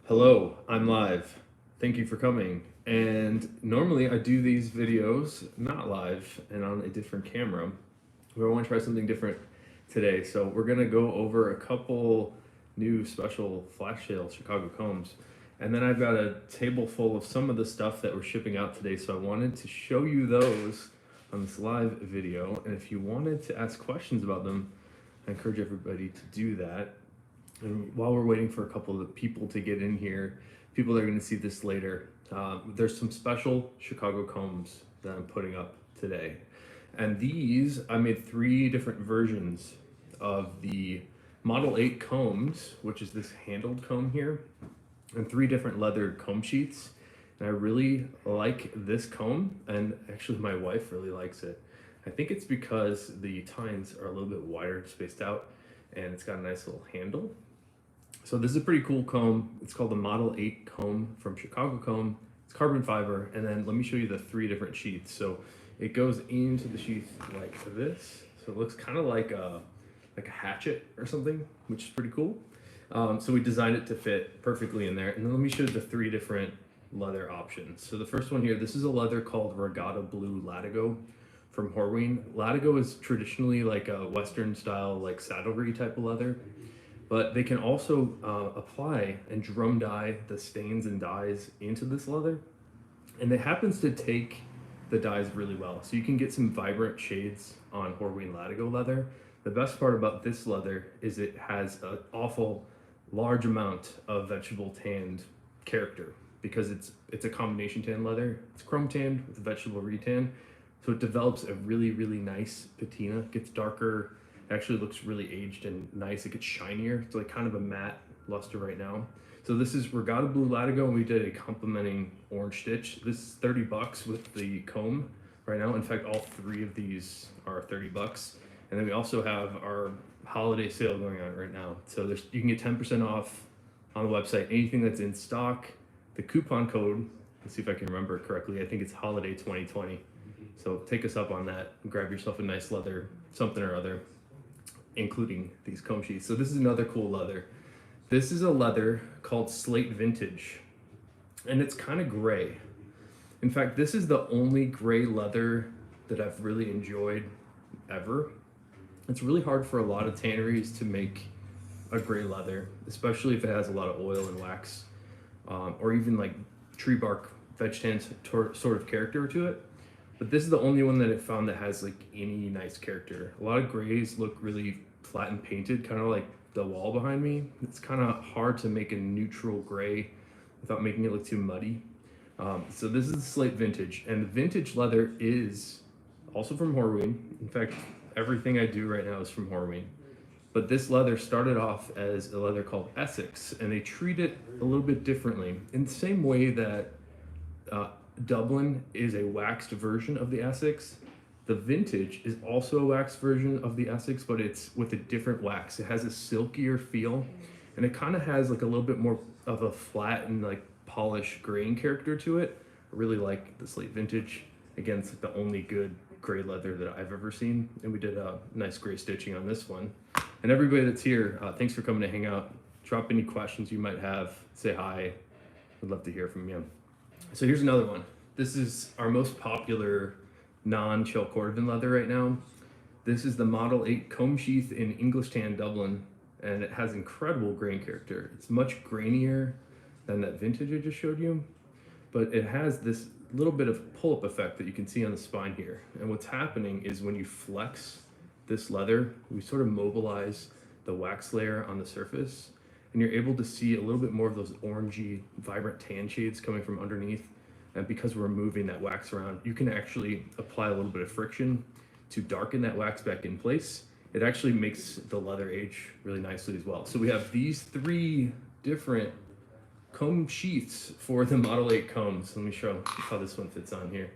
Hello, I'm live. Thank you for coming. And normally I do these videos not live and on a different camera, but I want to try something different today. So we're gonna go over a couple new special flash sale Chicago combs. And then I've got a table full of some of the stuff that we're shipping out today. So I wanted to show you those on this live video. And if you wanted to ask questions about them, I encourage everybody to do that. And while we're waiting for a couple of people to get in here, people that are going to see this later, there's some special Chicago combs that I'm putting up today. And these, I made three different versions of the Model 8 combs, which is this handled comb here, and three different leather comb sheets. And I really like this comb, and actually my wife really likes it. I think it's because the tines are a little bit wider spaced out, and it's got a nice little handle. So this is a pretty cool comb. It's called the Model 8 comb from Chicago Comb. It's carbon fiber, and then let me show you the three different sheaths. So it goes into the sheath like this. So it looks kind of like a hatchet or something, which is pretty cool. So we designed it to fit perfectly in there. And then let me show you the three different leather options. So the first one here, this is a leather called Regatta Blue Latigo from Horween. Latigo is traditionally like a Western style, like saddlery type of leather, but they can also apply and drum dye the stains and dyes into this leather. And it happens to take the dyes really well. So you can get some vibrant shades on Horween Latigo leather. The best part about this leather is it has an awful large amount of vegetable tanned character because it's a combination tan leather. It's chrome tanned with vegetable retan. So it develops a really nice patina, gets darker, actually looks really aged and nice. It gets shinier. It's like kind of a matte luster right now. So this is Regatta Blue Latigo, and we did a complementing orange stitch. This is 30 bucks with the comb right now. In fact, all three of these are 30 bucks. And then we also have our holiday sale going on right now. So you can get 10% off on the website, anything that's in stock. The coupon code, let's see if I can remember it correctly. I think it's holiday 2020. So take us up on that and grab yourself a nice leather, something or other, including these comb sheets. So this is another cool leather. This is a leather called Slate Vintage, and it's kind of gray. In fact, this is the only gray leather that I've really enjoyed ever. It's really hard for a lot of tanneries to make a gray leather, especially if it has a lot of oil and wax, or even like tree bark, veg tan sort of character to it. But this is the only one that I found that has like any nice character. A lot of grays look really flat and painted, kind of like the wall behind me. It's kind of hard to make a neutral gray without making it look too muddy. So this is the Slate Vintage, and the vintage leather is also from Horween. In fact, everything I do right now is from Horween. But this leather started off as a leather called Essex, and they treat it a little bit differently in the same way that Dublin is a waxed version of the Essex. The Vintage is also a waxed version of the Essex, but it's with a different wax. It has a silkier feel, and it kind of has like a little bit more of a flat and like polished grain character to it. I really like the Slate Vintage. Again, it's like the only good gray leather that I've ever seen, and we did a nice gray stitching on this one. And everybody that's here, thanks for coming to hang out. Drop any questions you might have. Say hi. I'd love to hear from you. So here's another one. This is our most popular non-chill cordovan leather right now. This is the Model 8 comb sheath in English tan Dublin, and it has incredible grain character. It's much grainier than that vintage I just showed you, but it has this little bit of pull-up effect that you can see on the spine here. And what's happening is when you flex this leather, we sort of mobilize the wax layer on the surface, and you're able to see a little bit more of those orangey, vibrant tan shades coming from underneath. And because we're moving that wax around, you can actually apply a little bit of friction to darken that wax back in place. It actually makes the leather age really nicely as well. So we have these three different comb sheaths for the Model 8 combs. Let me show how this one fits on here.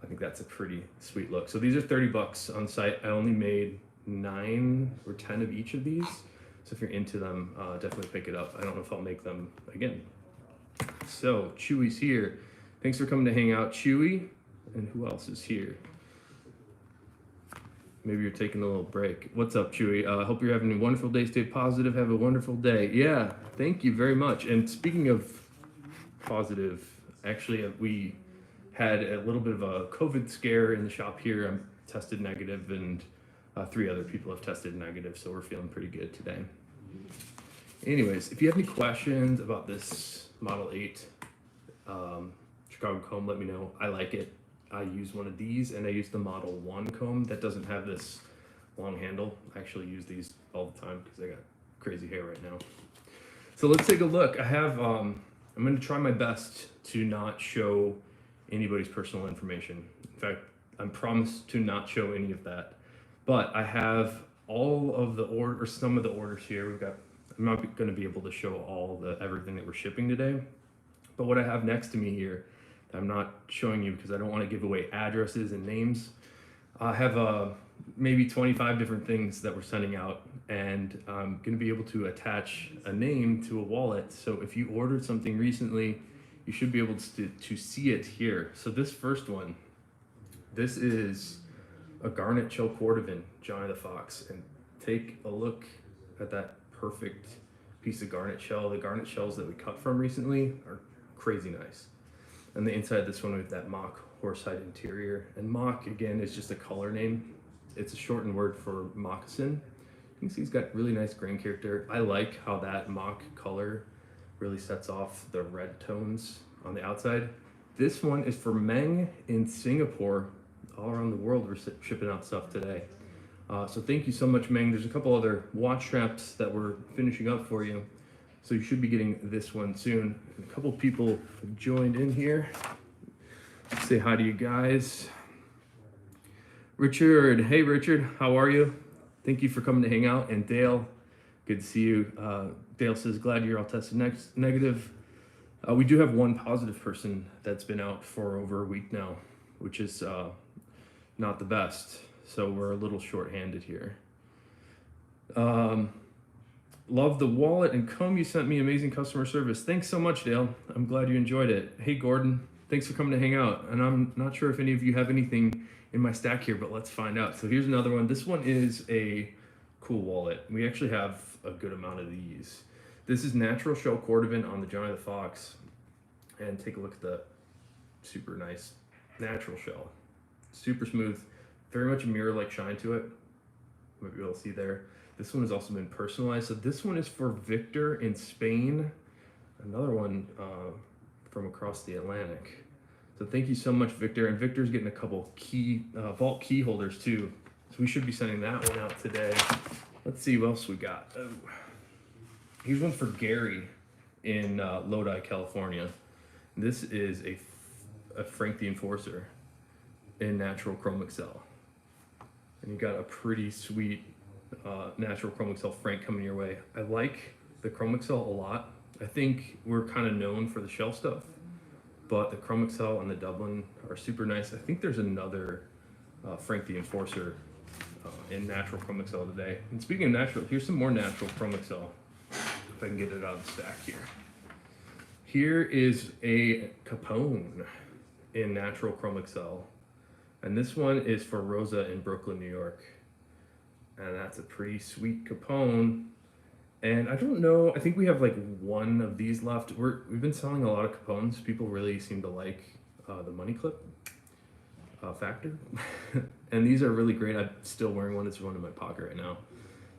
I think that's a pretty sweet look. So these are 30 bucks on site. I only made 9 or 10 of each of these. So if you're into them, definitely pick it up. I don't know if I'll make them again. So Chewy's here. Thanks for coming to hang out, Chewy. And who else is here? Maybe you're taking a little break. What's up, Chewy? Hope you're having a wonderful day. Stay positive. Have a wonderful day. Yeah, thank you very much. And speaking of positive, actually, we had a little bit of a COVID scare in the shop here. I'm tested negative, and 3 other people have tested negative, so we're feeling pretty good today. Anyways, if you have any questions about this Model 8 Chicago comb, let me know. I like it. I use one of these, and I use the Model 1 comb that doesn't have this long handle. I actually use these all the time because I got crazy hair right now. So let's take a look. I have, I'm going to try my best to not show anybody's personal information. In fact, I promise to not show any of that. But I have all of the order, or some of the orders here. We've got, I'm not going to be able to show everything that we're shipping today. But what I have next to me here, I'm not showing you because I don't want to give away addresses and names. I have maybe 25 different things that we're sending out, and I'm going to be able to attach a name to a wallet. So if you ordered something recently, you should be able to see it here. So this first one, this is a garnet shell cordovan, Johnny the Fox. And take a look at that perfect piece of garnet shell. The garnet shells that we cut from recently are crazy nice. And the inside of this one, we have that mock horsehide interior. And mock, again, is just a color name. It's a shortened word for moccasin. You can see he's got really nice grain character. I like how that mock color really sets off the red tones on the outside. This one is for Meng in Singapore. All around the world, we're shipping out stuff today. So thank you so much, Meng. There's a couple other watch straps that we're finishing up for you. So you should be getting this one soon. And a couple people have joined in here. Say hi to you guys. Richard, hey Richard, how are you? Thank you for coming to hang out. And Dale, good to see you. Dale says, glad you're all tested negative. We do have one positive person that's been out for over a week now, which is not the best. So we're a little short-handed here. Love the wallet and comb you sent me. Amazing customer service. Thanks so much, Dale. I'm glad you enjoyed it. Hey, Gordon, thanks for coming to hang out. And I'm not sure if any of you have anything in my stack here, but let's find out. So here's another one. This one is a cool wallet. We actually have a good amount of these. This is natural shell cordovan on the Johnny the Fox. And take a look at the super nice natural shell. Super smooth, very much a mirror-like shine to it. You might be able to see there. This one has also been personalized. So this one is for Victor in Spain. Another one from across the Atlantic. So thank you so much, Victor. And Victor's getting a couple vault key holders too. So we should be sending that one out today. Let's see what else we got. Oh. Here's one for Gary in Lodi, California. This is a Frank the Enforcer in natural chrome excel. And you got a pretty sweet natural chrome excel Frank coming your way. I like the chrome excel a lot. I think we're kind of known for the shell stuff, but the chrome excel and the Dublin are super nice. I think there's another Frank the Enforcer in natural chrome excel today. And speaking of natural, here's some more natural chrome excel. If I can get it out of the stack here. Here is a Capone in natural chrome excel. And this one is for Rosa in Brooklyn, New York. And that's a pretty sweet Capone. And I don't know, I think we have like one of these left. We've been selling a lot of Capones. People really seem to like the money clip factor. And these are really great. I'm still wearing one. It's one in my pocket right now.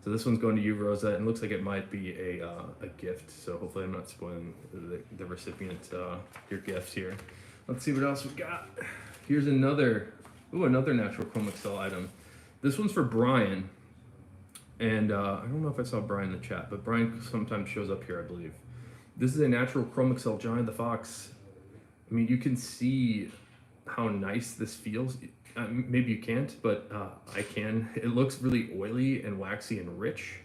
So this one's going to you, Rosa, and looks like it might be a gift. So hopefully I'm not spoiling the recipient your gift here. Let's see what else we got. Here's another natural chrome excel item. This one's for Brian. And I don't know if I saw Brian in the chat, but Brian sometimes shows up here, I believe. This is a natural chrome excel Johnny the Fox. I mean, you can see how nice this feels. Maybe you can't, but I can. It looks really oily and waxy and rich.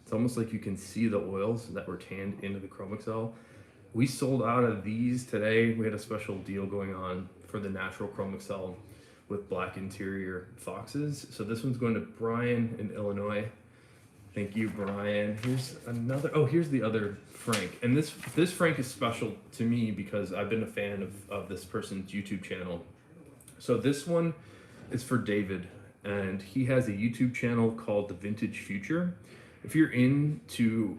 It's almost like you can see the oils that were tanned into the chrome excel. We sold out of these today. We had a special deal going on for the natural chrome excel with black interior foxes. So this one's going to Brian in Illinois. Thank you, Brian. Here's another, here's the other Frank. And this Frank is special to me because I've been a fan of this person's YouTube channel. So this one is for David, and he has a YouTube channel called The Vintage Future. If you're into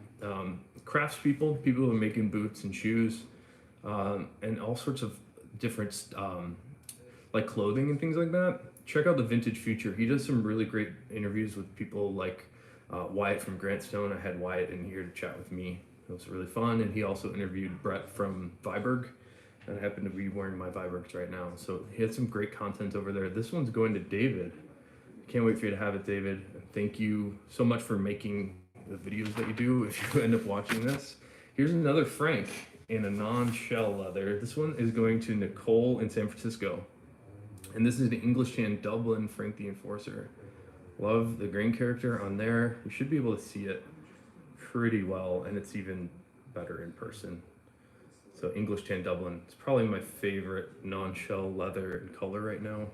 craftspeople, people who are making boots and shoes, and all sorts of different like clothing and things like that, check out The Vintage Future. He does some really great interviews with people like Wyatt from Grant Stone. I had Wyatt in here to chat with me. It was really fun, and he also interviewed Brett from Viberg, and I happen to be wearing my Vibergs right now. So he had some great content over there. This one's going to David. Can't wait for you to have it, David. Thank you so much for making the videos that you do if you end up watching this. Here's another Frank in a non-shell leather. This one is going to Nicole in San Francisco. And this is the English Tan Dublin Frank the Enforcer. Love the grain character on there. We should be able to see it pretty well, and it's even better in person. So English Tan Dublin, it's probably my favorite non-shell leather and color right now.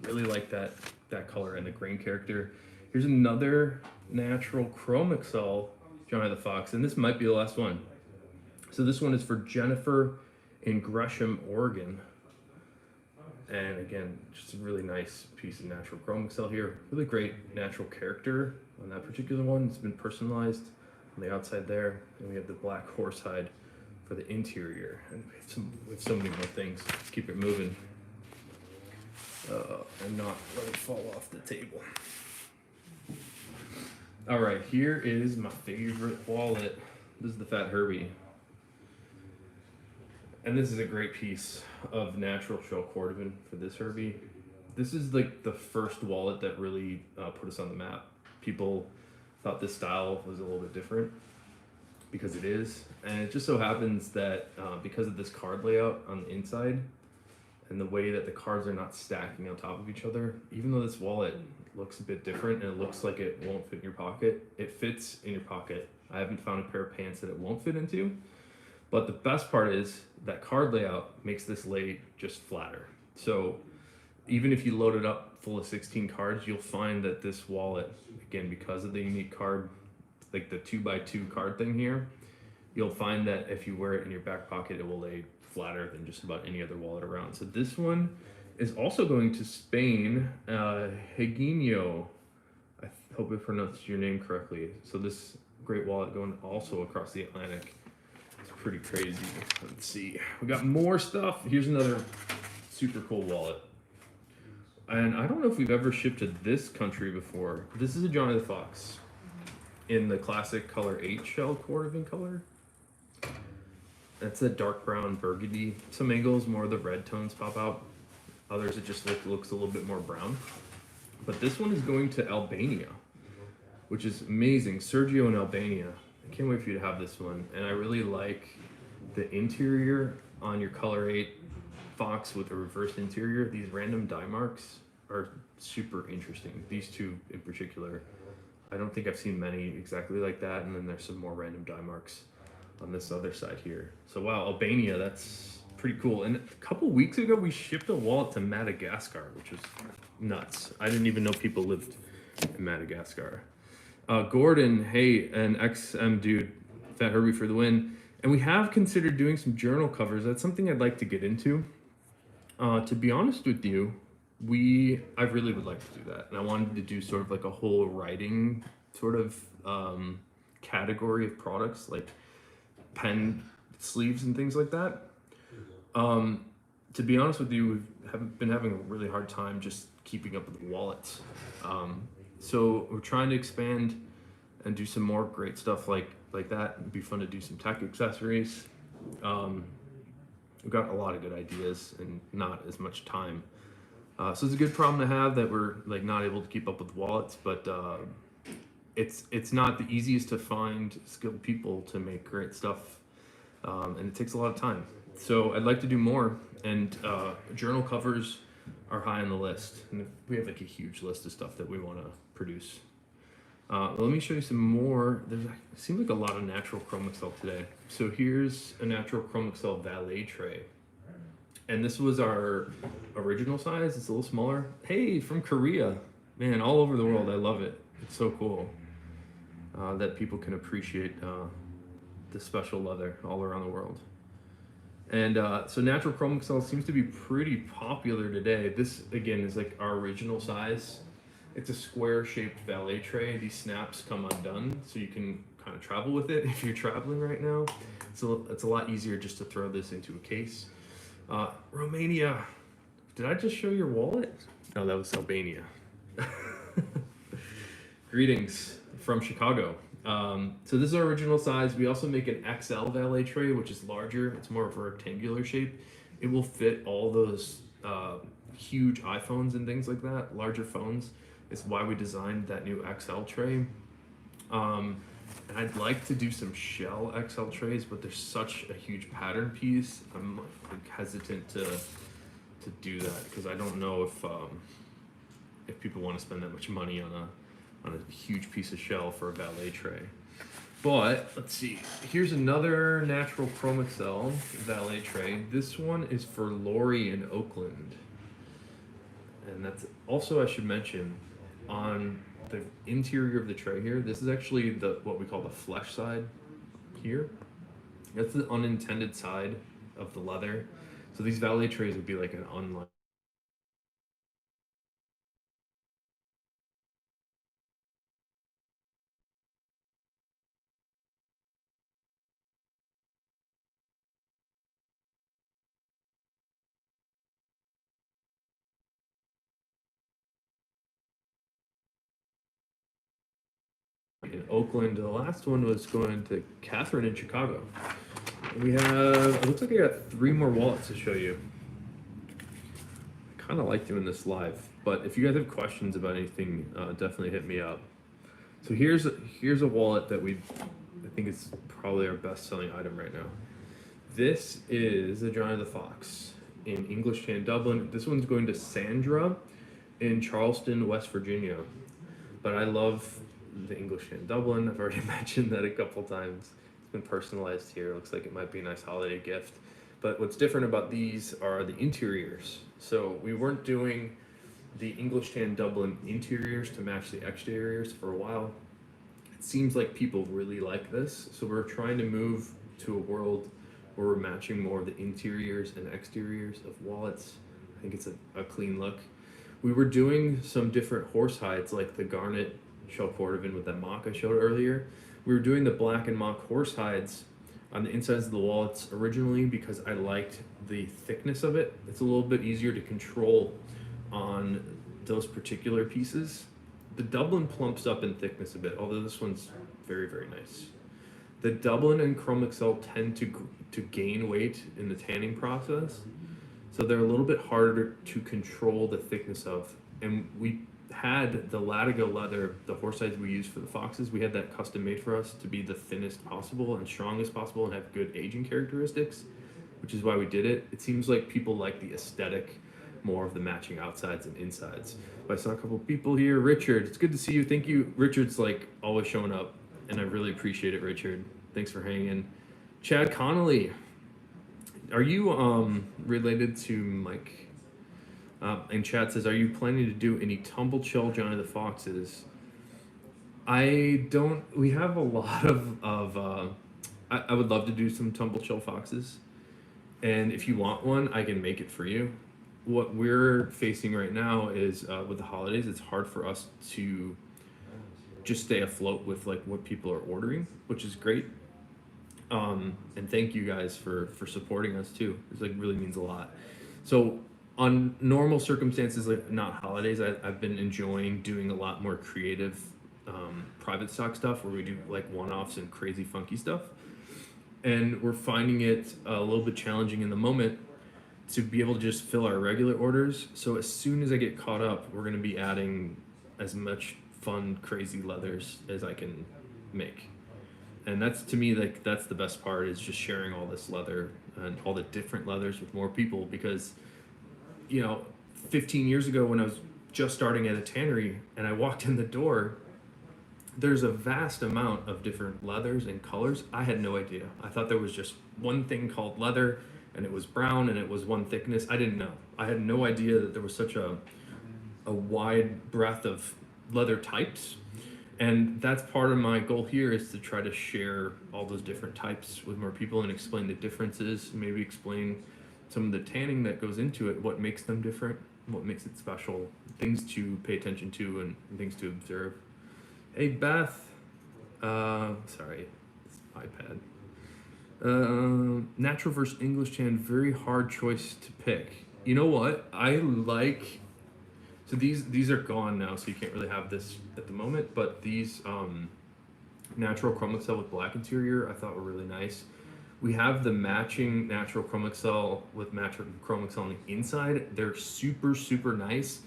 Really like that color and the grain character. Here's another natural Chrome Excel Johnny the Fox, and this might be the last one. So this one is for Jennifer in Gresham, Oregon. And again, just a really nice piece of natural Chrome Excel here. Really great natural character on that particular one. It's been personalized on the outside there. And we have the black horsehide for the interior. And we have so many more things. Let's keep it moving. And not let it fall off the table. All right, here is my favorite wallet. This is the Fat Herbie. And this is a great piece of natural shell cordovan for this Herbie. This is like the first wallet that really put us on the map. People thought this style was a little bit different because it is. And it just so happens that because of this card layout on the inside and the way that the cards are not stacking on top of each other, even though this wallet looks a bit different and it looks like it won't fit in your pocket, it fits in your pocket. I haven't found a pair of pants that it won't fit into. But the best part is that card layout makes this lay just flatter. So even if you load it up full of 16 cards, you'll find that this wallet, again, because of the unique card, like the 2x2 card thing here, you'll find that if you wear it in your back pocket, it will lay flatter than just about any other wallet around. So this one is also going to Spain, Higino. I hope I pronounced your name correctly. So this great wallet going also across the Atlantic. Pretty crazy. Let's see. We got more stuff. Here's another super cool wallet. And I don't know if we've ever shipped to this country before. This is a Johnny the Fox in the classic color 8 shell cordovan color. That's a dark brown burgundy. Some angles, more of the red tones pop out. Others, it just looks a little bit more brown. But this one is going to Albania, which is amazing. Sergio in Albania. I can't wait for you to have this one. And I really like the interior on your color 8 Fox with a reversed interior. These random dye marks are super interesting. These two in particular. I don't think I've seen many exactly like that. And then there's some more random dye marks on this other side here. So wow, Albania, that's pretty cool. And a couple weeks ago, we shipped a wallet to Madagascar, which was nuts. I didn't even know people lived in Madagascar. Gordon, hey, an XM dude, Fat Herbie for the win. And we have considered doing some journal covers. That's something I'd like to get into. To be honest with you, I really would like to do that. And I wanted to do sort of like a whole writing sort of category of products, like pen sleeves and things like that. To be honest with you, we've been having a really hard time just keeping up with wallets. So we're trying to expand and do some more great stuff like that. It'd be fun to do some tech accessories. We've got a lot of good ideas and not as much time. So it's a good problem to have that we're like not able to keep up with wallets, but it's not the easiest to find skilled people to make great stuff, and it takes a lot of time. So I'd like to do more, and journal covers are high on the list, and we have like a huge list of stuff that we want to produce. Let me show you some more. It seems like a lot of natural Chrome Excel today. So here's a natural Chrome Excel valet tray, and this was our original size. It's a little smaller. Hey, from Korea, man, all over the world. I love it. It's so cool that people can appreciate the special leather all around the world. And so natural Chrome Excel seems to be pretty popular today. This, again, is like our original size. It's a square shaped valet tray. These snaps come undone, so you can kind of travel with it if you're traveling right now. It's a lot easier just to throw this into a case. Romania. Did I just show your wallet? No, that was Albania. Greetings from Chicago. So this is our original size. We also make an XL valet tray, which is larger. It's more of a rectangular shape. It will fit all those huge iPhones and things like that, larger phones. Is why we designed that new XL tray. And I'd like to do some shell XL trays, but there's such a huge pattern piece. I'm like hesitant to do that because I don't know if people want to spend that much money on a huge piece of shell for a valet tray. But let's see. Here's another natural Chrome Excel valet tray. This one is for Lori in Oakland, and that's also, I should mention, on the interior of the tray here. This is actually what we call the flesh side here. That's the unintended side of the leather. So these valet trays would be like an unlined. In Oakland. The last one was going to Catherine in Chicago. We have, it looks like I got 3 more wallets to show you. I kind of like doing this live, but if you guys have questions about anything, definitely hit me up. So here's a wallet that I think is probably our best selling item right now. This is a Johnny the Fox in English Tan Dublin. This one's going to Sandra in Charleston, West Virginia. But I love the English Tan Dublin. I've already mentioned that a couple times. It's been personalized here. Looks like it might be a nice holiday gift. But what's different about these are the interiors. So we weren't doing the English Tan Dublin interiors to match the exteriors for a while. It seems like people really like this. So we're trying to move to a world where we're matching more of the interiors and exteriors of wallets. I think it's a clean look. We were doing some different horse hides, like the garnet shell cordovan with that mock I showed earlier. We were doing the black and mock horse hides on the insides of the wallets originally because I liked the thickness of it. It's a little bit easier to control on those particular pieces. The Dublin plumps up in thickness a bit, although this one's very, very nice. The Dublin and Chrome Excel tend to gain weight in the tanning process, so they're a little bit harder to control the thickness of. And we had the Latigo leather, the horse hides we use for the foxes, we had that custom made for us to be the thinnest possible and strongest possible and have good aging characteristics, which is why we did it. It seems like people like the aesthetic more of the matching outsides and insides. But I saw a couple people here. Richard, it's good to see you. Thank you. Richard's like always showing up, and I really appreciate it, Richard. Thanks for hanging. Chad Connolly, are you related to Mike? And Chad says, are you planning to do any tumble chill Johnny the Foxes? I don't. We have a lot of I would love to do some tumble chill foxes, and if you want one, I can make it for you. What we're facing right now is with the holidays, it's hard for us to just stay afloat with like what people are ordering, which is great. And thank you guys for supporting us too. This like really means a lot. So on normal circumstances, like not holidays, I've been enjoying doing a lot more creative private stock stuff where we do like one-offs and crazy funky stuff. And we're finding it a little bit challenging in the moment to be able to just fill our regular orders. So as soon as I get caught up, we're gonna be adding as much fun, crazy leathers as I can make. And that's, to me, like that's the best part, is just sharing all this leather and all the different leathers with more people. Because, you know, 15 years ago when I was just starting at a tannery and I walked in the door, there's a vast amount of different leathers and colors. I had no idea. I thought there was just one thing called leather, and it was brown, and it was one thickness. I didn't know. I had no idea that there was such a wide breadth of leather types. And that's part of my goal here, is to try to share all those different types with more people and explain the differences, maybe explain some of the tanning that goes into it, what makes them different. what makes it special, things to pay attention to, and things to observe. Hey Beth, sorry, it's iPad. Natural versus English tan, very hard choice to pick. You know what? I like. So these are gone now, so you can't really have this at the moment. But these natural Chrome Excel with black interior, I thought were really nice. We have the matching natural Chrome Excel with natural Chrome Excel on the inside. They're super, super nice.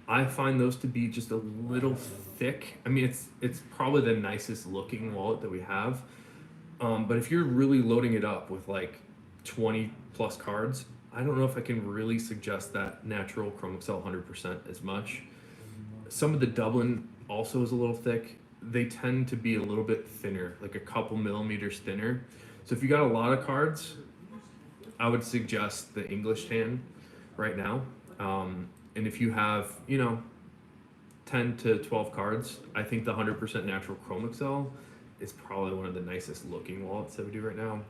I find those to be just a little thick. I mean, it's probably the nicest looking wallet that we have. But if you're really loading it up with like 20 plus cards, I don't know if I can really suggest that natural Chrome Excel 100% as much. Some of the Dublin also is a little thick. They tend to be a little bit thinner, like a couple millimeters thinner. So if you got a lot of cards, I would suggest the English tan right now. And if you have, 10 to 12 cards, I think the 100% natural Chrome Excel is probably one of the nicest looking wallets that we do right now.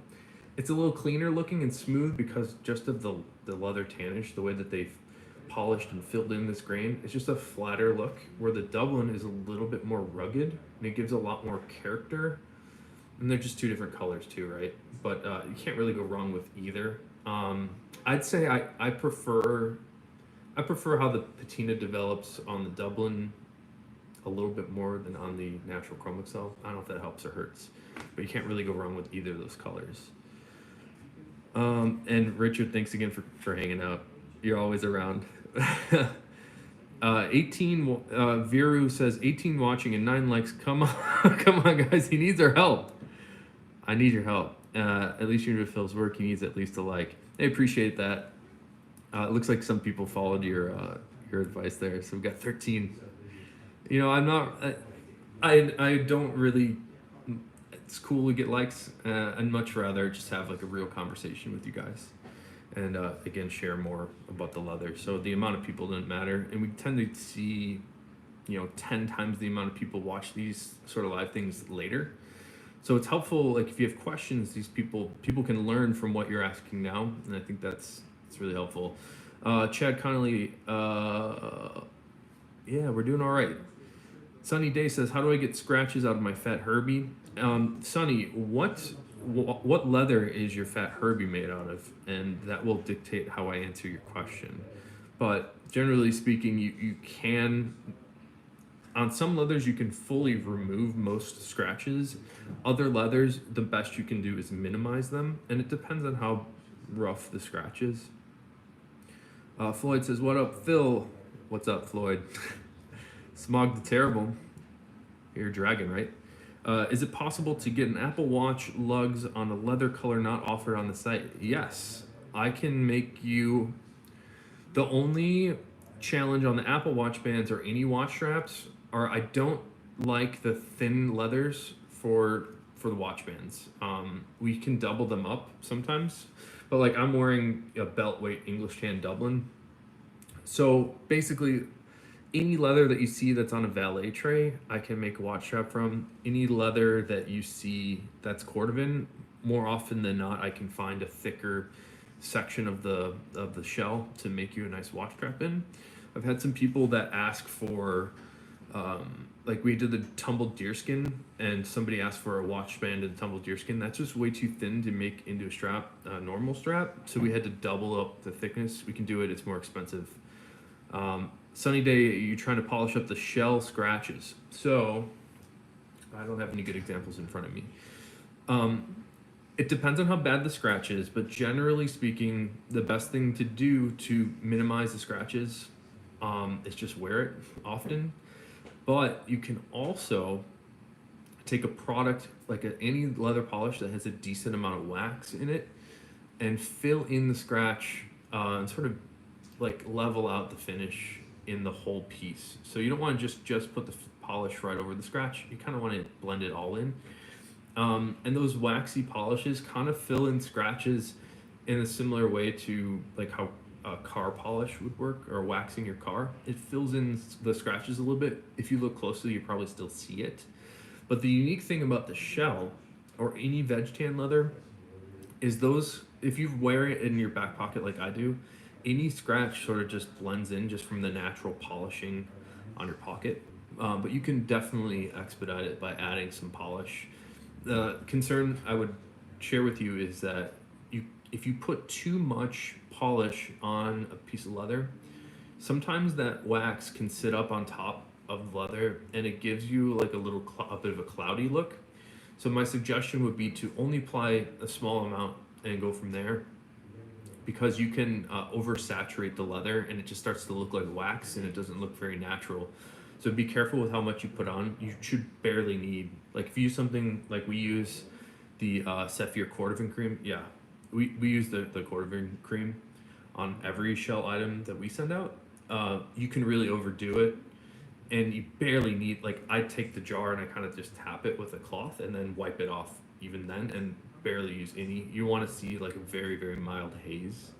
It's a little cleaner looking and smooth because just of the leather tannish, the way that they've polished and filled in this grain. It's just a flatter look, where the Dublin is a little bit more rugged and it gives a lot more character. And they're just two different colors too, right? But you can't really go wrong with either. I'd say I prefer how the patina develops on the Dublin a little bit more than on the natural Chrome Excel. I don't know if that helps or hurts, but you can't really go wrong with either of those colors. And Richard, thanks again for hanging out. You're always around. 18 Viru says 18 watching and 9 likes. Come on, come on, guys. He needs our help. I need your help. At least you know Phil's work. He needs at least a like. I appreciate that. It looks like some people followed your advice there. So we've got 13. I'm not. I don't really. It's cool to get likes. I'd much rather just have like a real conversation with you guys, and again share more about the leather. So the amount of people doesn't matter, and we tend to see, 10 times the amount of people watch these sort of live things later. So it's helpful. Like if you have questions, these people can learn from what you're asking now, and I think it's really helpful. Chad Connolly, yeah, we're doing all right. Sunny Day says, how do I get scratches out of my Fat Herbie? Sunny, what leather is your Fat Herbie made out of? And that will dictate how I answer your question. But generally speaking, you can, on some leathers, you can fully remove most scratches. Other leathers, the best you can do is minimize them. And it depends on how rough the scratch is. Floyd says, what up, Phil? What's up, Floyd? Smog the Terrible. You're a dragon, right? Is it possible to get an Apple Watch lugs on a leather color not offered on the site? Yes. I can make you... The only challenge on the Apple Watch bands or any watch straps are I don't like the thin leathers for the watch bands. We can double them up sometimes, but like I'm wearing a belt weight English tan Dublin. So basically, any leather that you see that's on a valet tray, I can make a watch strap from. Any leather that you see that's cordovan, more often than not, I can find a thicker section of the shell to make you a nice watch strap in. I've had some people that ask for, like we did the tumbled deerskin, and somebody asked for a watch band in tumbled deerskin. That's just way too thin to make into a strap, a normal strap. So we had to double up the thickness. We can do it. It's more expensive. Sunny Day, you're trying to polish up the shell scratches. So I don't have any good examples in front of me. It depends on how bad the scratch is, but generally speaking, the best thing to do to minimize the scratches is just wear it often. But you can also take a product like any leather polish that has a decent amount of wax in it and fill in the scratch and sort of like level out the finish in the whole piece. So you don't want to just put the polish right over the scratch. You kind of want to blend it all in. And those waxy polishes kind of fill in scratches in a similar way to like how a car polish would work, or waxing your car. It fills in the scratches a little bit. If you look closely, you probably still see it. But the unique thing about the shell or any veg tan leather is those, if you wear it in your back pocket like I do, any scratch sort of just blends in just from the natural polishing on your pocket. But you can definitely expedite it by adding some polish. The concern I would share with you is that if you put too much polish on a piece of leather, sometimes that wax can sit up on top of the leather and it gives you like a bit of a cloudy look. So my suggestion would be to only apply a small amount and go from there, because you can oversaturate the leather and it just starts to look like wax and it doesn't look very natural. So be careful with how much you put on. You should barely need, like if you use something like we use the Sephir Cordovan cream, yeah, we use the Cordovan cream on every shell item that we send out. You can really overdo it and you barely need, like I take the jar and I kind of just tap it with a cloth and then wipe it off even then, and barely use any. You want to see like a very, very mild haze.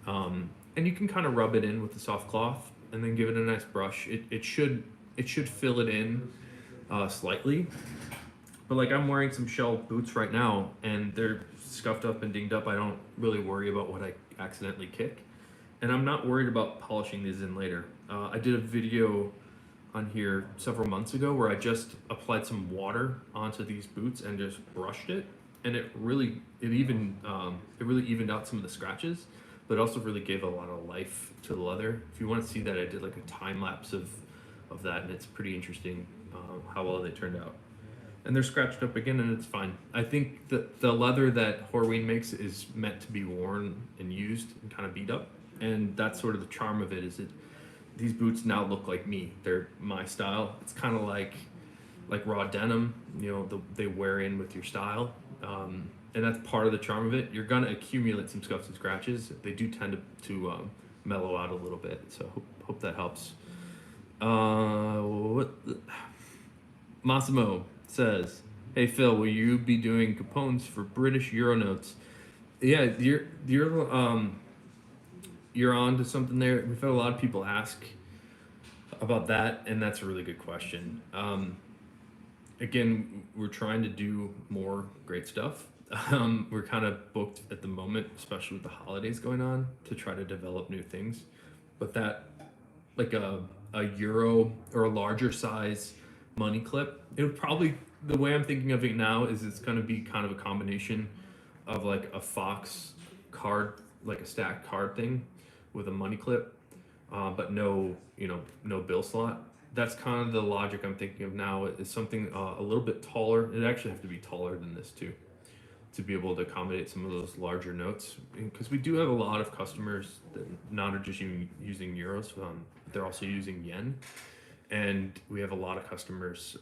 And you can kind of rub it in with the soft cloth and then give it a nice brush. It should fill it in slightly. But like I'm wearing some shell boots right now and they're scuffed up and dinged up. I don't really worry about what I accidentally kick. And I'm not worried about polishing these in later. I did a video on here several months ago where I just applied some water onto these boots and just brushed it. And it really evened out some of the scratches, but also really gave a lot of life to the leather. If you want to see that, I did like a time lapse of that, and it's pretty interesting how well they turned out. And they're scratched up again, and it's fine. I think that the leather that Horween makes is meant to be worn and used and kind of beat up, and that's sort of the charm of it. Is it these boots now look like me? They're my style. It's kind of like raw denim. You know, they wear in with your style. And that's part of the charm of it. You're gonna accumulate some scuffs and scratches. They do tend to mellow out a little bit. So hope that helps. Massimo says, "Hey Phil, will you be doing Capones for British Euro notes?" Yeah, you're on to something there. We've had a lot of people ask about that, and that's a really good question. Again, we're trying to do more great stuff. We're kind of booked at the moment, especially with the holidays going on, to try to develop new things. But that, like a euro or a larger size money clip, it would probably, the way I'm thinking of it now is it's going to be kind of a combination of like a Fox card, like a stacked card thing with a money clip, but no bill slot. That's kind of the logic I'm thinking of now. Is something a little bit taller. It actually have to be taller than this too, to be able to accommodate some of those larger notes. Because we do have a lot of customers that not are just using euros, they're also using yen, and we have a lot of customers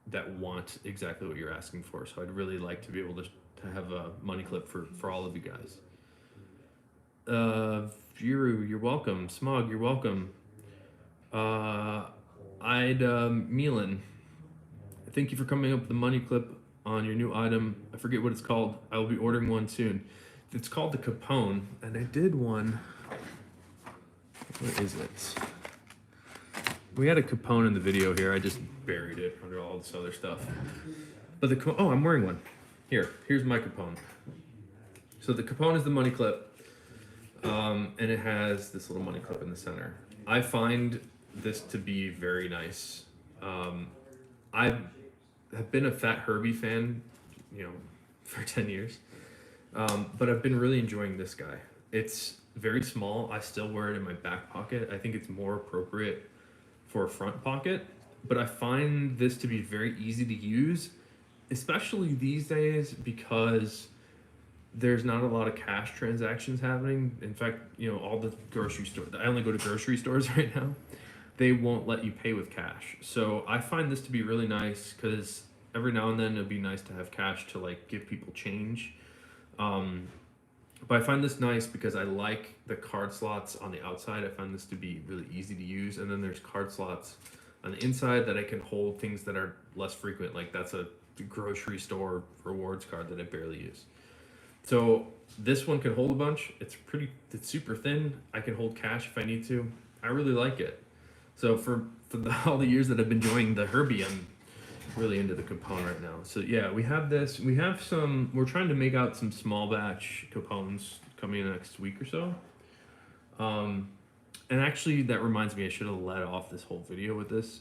that want exactly what you're asking for. So I'd really like to be able to have a money clip for all of you guys. Viru, you're welcome. Smog, you're welcome. Milan, thank you for coming up with the money clip on your new item. I forget what it's called. I will be ordering one soon. It's called the Capone, and I did one. What is it? We had a Capone in the video here. I just buried it under all this other stuff. But I'm wearing one. Here's my Capone. So the Capone is the money clip, and it has this little money clip in the center. I find this to be very nice. I have been a Fat Herbie fan, for 10 years. But I've been really enjoying this guy. It's very small. I still wear it in my back pocket. I think it's more appropriate for a front pocket, but I find this to be very easy to use, especially these days because there's not a lot of cash transactions happening. In fact, all the grocery stores, I only go to grocery stores right now. They won't let you pay with cash. So I find this to be really nice because every now and then it'd be nice to have cash to like give people change. But I find this nice because I like the card slots on the outside. I find this to be really easy to use. And then there's card slots on the inside that I can hold things that are less frequent. Like that's a grocery store rewards card that I barely use. So this one can hold a bunch. It's super thin. I can hold cash if I need to. I really like it. So for all the years that I've been enjoying the Herbie, I'm really into the Capone right now. So yeah, we have this. We have we're trying to make out some small batch Capones coming in the next week or so. And actually, that reminds me, I should have led off this whole video with this.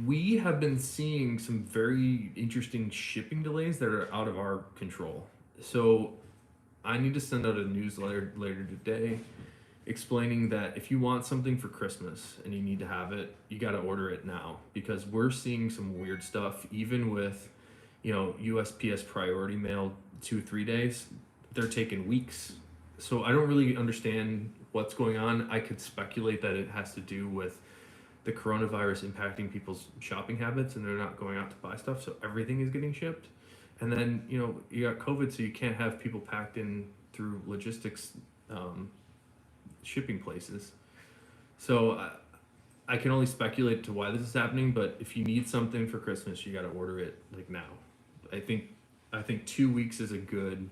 We have been seeing some very interesting shipping delays that are out of our control. So I need to send out a newsletter later today explaining that if you want something for Christmas and you need to have it, you got to order it now, because we're seeing some weird stuff, even with, USPS priority mail 2-3 days, they're taking weeks. So I don't really understand what's going on. I could speculate that it has to do with the coronavirus impacting people's shopping habits and they're not going out to buy stuff, so everything is getting shipped. And then, you got COVID, so you can't have people packed in through logistics shipping places. So I can only speculate to why this is happening, but if you need something for Christmas, you got to order it like now. I think 2 weeks is a good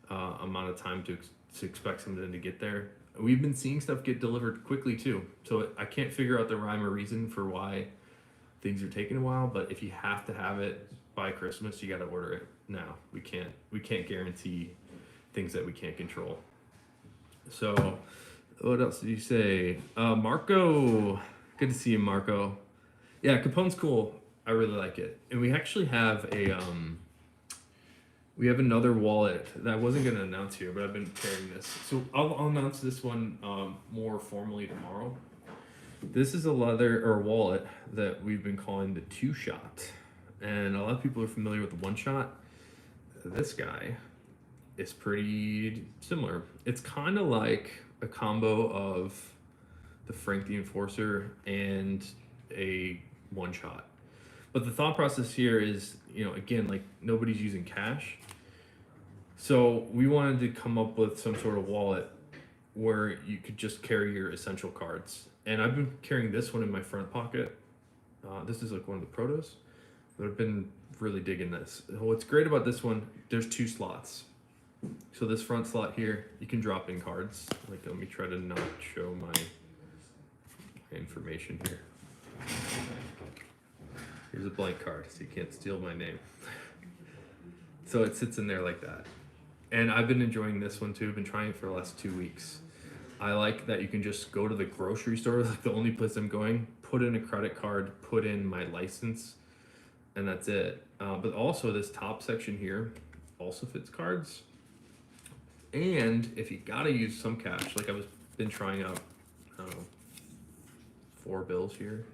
amount of time to expect something to get there. We've been seeing stuff get delivered quickly too, so I can't figure out the rhyme or reason for why things are taking a while. But if you have to have it by Christmas, you got to order it now. We can't guarantee things that we can't control. So what else did you say? Marco, good to see you, Marco. Yeah, Capone's cool. I really like it. And we actually have we have another wallet that I wasn't going to announce here, but I've been carrying this. So I'll announce this one more formally tomorrow. This is a leather or wallet that we've been calling the 2-Shot. And a lot of people are familiar with the 1-Shot. This guy is pretty similar. It's kind of like a combo of the Frank the Enforcer and a 1-Shot. But the thought process here is, again, like nobody's using cash. So we wanted to come up with some sort of wallet where you could just carry your essential cards. And I've been carrying this one in my front pocket. This is like one of the Protos, but I've been really digging this. What's great about this one, there's 2 slots. So this front slot here, you can drop in cards. Like, let me try to not show my information here. Here's a blank card, so you can't steal my name. So it sits in there like that. And I've been enjoying this one too. I've been trying it for the last 2 weeks. I like that you can just go to the grocery store, like the only place I'm going, put in a credit card, put in my license, and that's it. But also this top section here also fits cards. And if you gotta use some cash, like I've been trying out, I don't know, 4 bills here.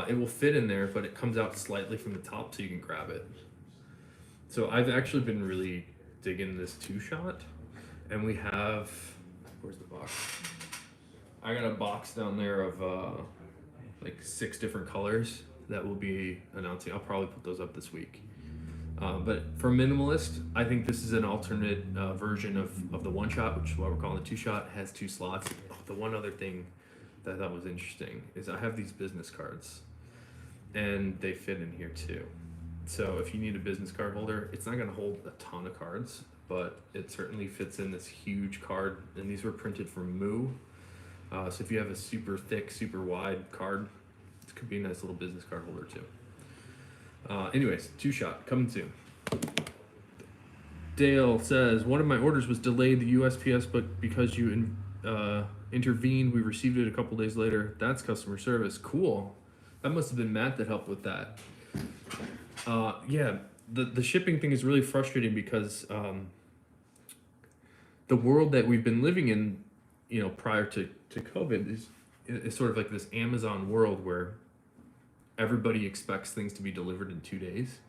It will fit in there, but it comes out slightly from the top so you can grab it. So I've actually been really digging this 2-Shot, and we have, where's the box? I got a box down there of like 6 different colors that we'll be announcing. I'll probably put those up this week. But for minimalist, I think this is an alternate version of the 1-Shot, which is what we're calling the 2-Shot. It has 2 slots. Oh, the one other thing that I thought was interesting is I have these business cards, and they fit in here too. So if you need a business card holder, it's not going to hold a ton of cards, but it certainly fits in this huge card. And these were printed from Moo. So if you have a super thick, super wide card, this could be a nice little business card holder too. Anyways, 2-Shot coming soon. Dale says, one of my orders was delayed the USPS, but because you intervened, we received it a couple days later. That's customer service. Cool. That must have been Matt that helped with that. Yeah, the shipping thing is really frustrating because the world that we've been living in, prior to COVID is sort of like this Amazon world where everybody expects things to be delivered in 2 days.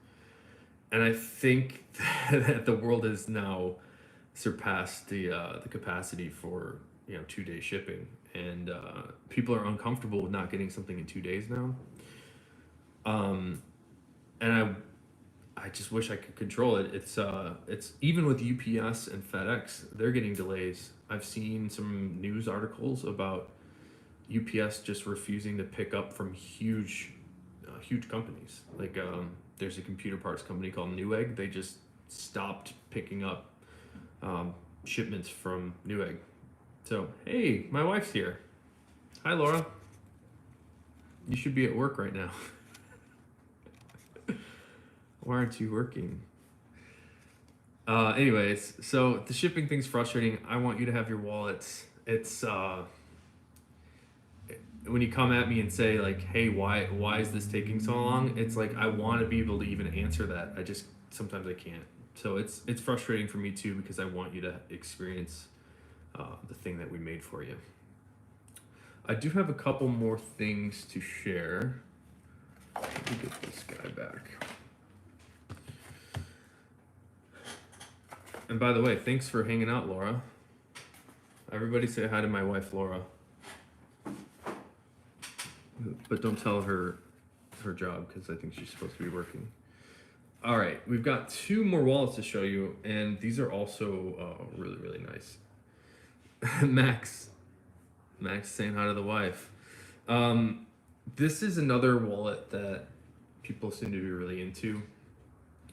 And I think that the world has now surpassed the capacity for 2-day shipping, and people are uncomfortable with not getting something in 2 days now. And I just wish I could control it. It's even with UPS and FedEx, they're getting delays. I've seen some news articles about UPS just refusing to pick up from huge companies. Like there's a computer parts company called Newegg. They just stopped picking up shipments from Newegg. So hey, my wife's here. Hi, Laura. You should be at work right now. Why aren't you working? Anyways, so the shipping thing's frustrating. I want you to have your wallets. It's when you come at me and say like, "Hey, why is this taking so long?" It's like I want to be able to even answer that. I just sometimes I can't. So it's frustrating for me too because I want you to experience the thing that we made for you. I do have a couple more things to share. Let me get this guy back. And by the way, thanks for hanging out, Laura. Everybody say hi to my wife, Laura. But don't tell her her job because I think she's supposed to be working. All right, we've got two more wallets to show you, and these are also really, really nice. Max saying hi to the wife. This is another wallet that people seem to be really into.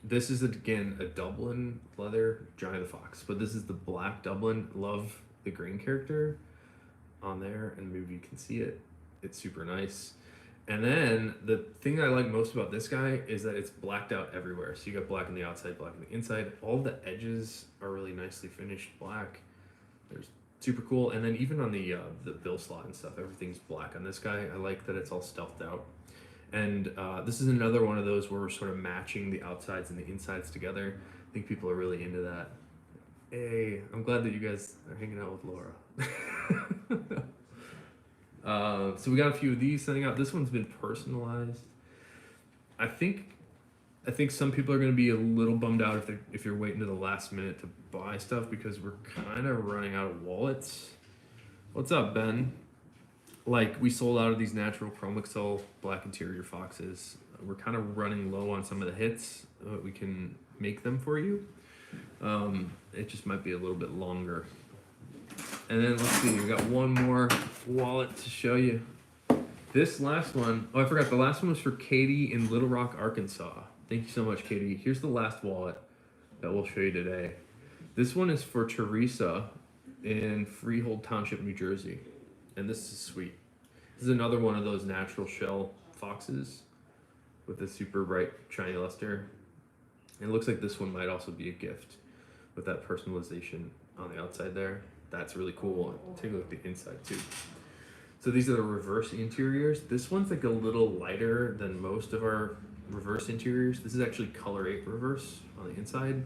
This is again a Dublin leather Johnny the Fox, but this is the black Dublin. Love the green character on there, and maybe you can see it. It's super nice. And then the thing I like most about this guy is that it's blacked out everywhere. So you got black on the outside, black on the inside. All the edges are really nicely finished black. There's super cool. And then even on the bill slot and stuff, everything's black on this guy. I like that it's all stealthed out. And this is another one of those where we're sort of matching the outsides and the insides together. I think people are really into that. Hey, I'm glad that you guys are hanging out with Laura. So we got a few of these sending out. This one's been personalized. I think some people are going to be a little bummed out if you're waiting to the last minute to buy stuff because we're kind of running out of wallets. What's up, Ben? Like, we sold out of these natural Chrome Excel black interior foxes. We're kind of running low on some of the hits. We can make them for you. It just might be a little bit longer. And then let's see, we got one more wallet to show you. This last one, oh, I forgot, the last one was for Katie in Little Rock, Arkansas. Thank you so much, Katie. Here's the last wallet that we'll show you today. This one is for Teresa in Freehold Township, New Jersey. And this is sweet. This is another one of those natural shell foxes with a super bright shiny luster. And it looks like this one might also be a gift with that personalization on the outside there. That's really cool. Take a look at the inside too. So these are the reverse interiors. This one's like a little lighter than most of our reverse interiors. This is actually color 8 reverse on the inside.